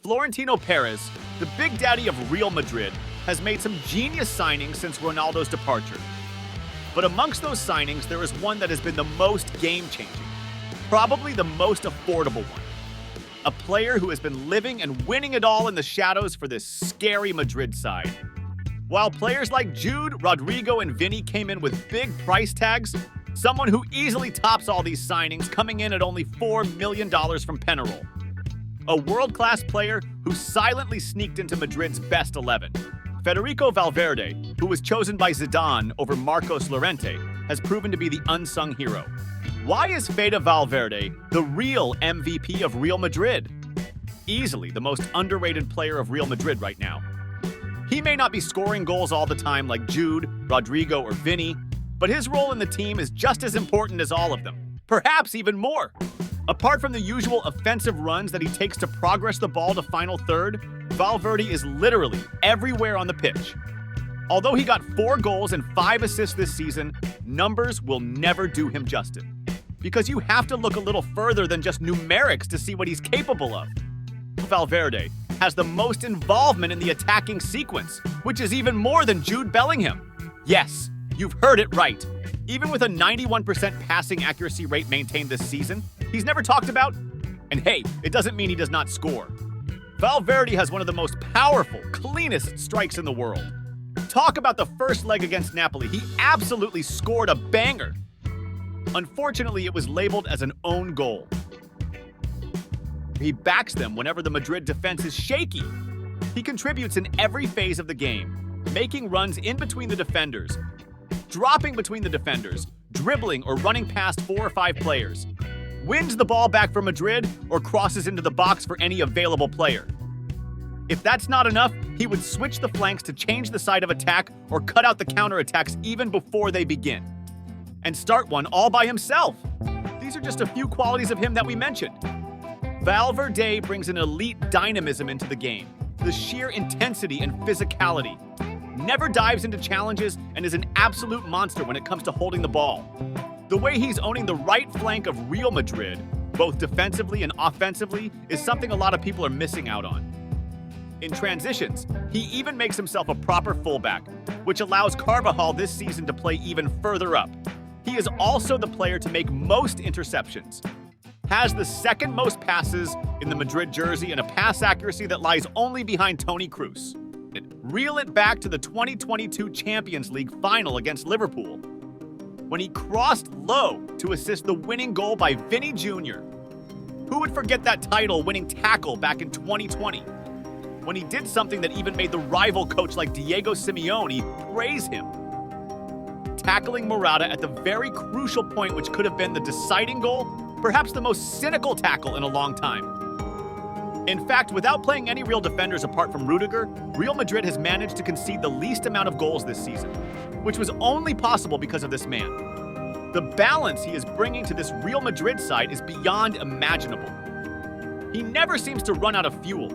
Florentino Perez, the big daddy of Real Madrid, has made some genius signings since Ronaldo's departure. But amongst those signings, there is one that has been the most game-changing, probably the most affordable one. A player who has been living and winning it all in the shadows for this scary Madrid side. While players like Jude, Rodrigo, and Vinny came in with big price tags, someone who easily tops all these signings coming in at only $4 million from Penarol. A world-class player who silently sneaked into Madrid's best 11. Fede Valverde, who was chosen by Zidane over Marcos Llorente, has proven to be the unsung hero. Why is Fede Valverde the real MVP of Real Madrid? Easily the most underrated player of Real Madrid right now. He may not be scoring goals all the time like Jude, Rodrigo, or Vinny, but his role in the team is just as important as all of them, perhaps even more. Apart from the usual offensive runs that he takes to progress the ball to final third, Valverde is literally everywhere on the pitch. Although he got 4 goals and 5 assists this season, numbers will never do him justice. Because you have to look a little further than just numerics to see what he's capable of. Valverde has the most involvement in the attacking sequence, which is even more than Jude Bellingham. Yes, you've heard it right. Even with a 91% passing accuracy rate maintained this season, he's never talked about. And hey, it doesn't mean he does not score. Valverde has one of the most powerful, cleanest strikes in the world. Talk about the first leg against Napoli. He absolutely scored a banger. Unfortunately, it was labeled as an own goal. He backs them whenever the Madrid defense is shaky. He contributes in every phase of the game, making runs in between the defenders, dropping between the defenders, dribbling or running past 4 or 5 players, wins the ball back for Madrid, or crosses into the box for any available player. If that's not enough, he would switch the flanks to change the side of attack or cut out the counterattacks even before they begin. And start one all by himself. These are just a few qualities of him that we mentioned. Valverde brings an elite dynamism into the game, the sheer intensity and physicality. Never dives into challenges and is an absolute monster when it comes to holding the ball. The way he's owning the right flank of Real Madrid, both defensively and offensively, is something a lot of people are missing out on. In transitions, he even makes himself a proper fullback, which allows Carvajal this season to play even further up. He is also the player to make most interceptions, has the second most passes in the Madrid jersey and a pass accuracy that lies only behind Toni Kroos. Reel it back to the 2022 Champions League final against Liverpool, when he crossed low to assist the winning goal by Vinny Jr. Who would forget that title-winning tackle back in 2020? When he did something that even made the rival coach like Diego Simeone praise him. Tackling Morata at the very crucial point which could have been the deciding goal, perhaps the most cynical tackle in a long time. In fact, without playing any real defenders apart from Rudiger, Real Madrid has managed to concede the least amount of goals this season, which was only possible because of this man. The balance he is bringing to this Real Madrid side is beyond imaginable. He never seems to run out of fuel.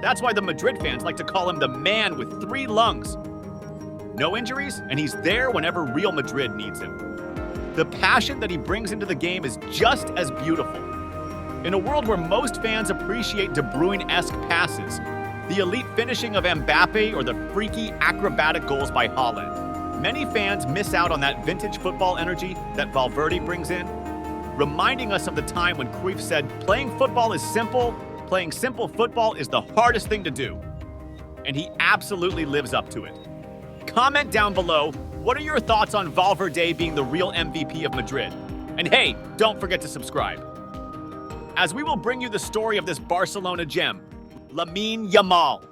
That's why the Madrid fans like to call him the man with 3 lungs. No injuries, and he's there whenever Real Madrid needs him. The passion that he brings into the game is just as beautiful. In a world where most fans appreciate De Bruyne-esque passes, the elite finishing of Mbappe, or the freaky, acrobatic goals by Haaland, many fans miss out on that vintage football energy that Valverde brings in, reminding us of the time when Cruyff said, "Playing football is simple, playing simple football is the hardest thing to do." And he absolutely lives up to it. Comment down below, what are your thoughts on Valverde being the real MVP of Madrid? And hey, don't forget to subscribe, as we will bring you the story of this Barcelona gem, Lamine Yamal.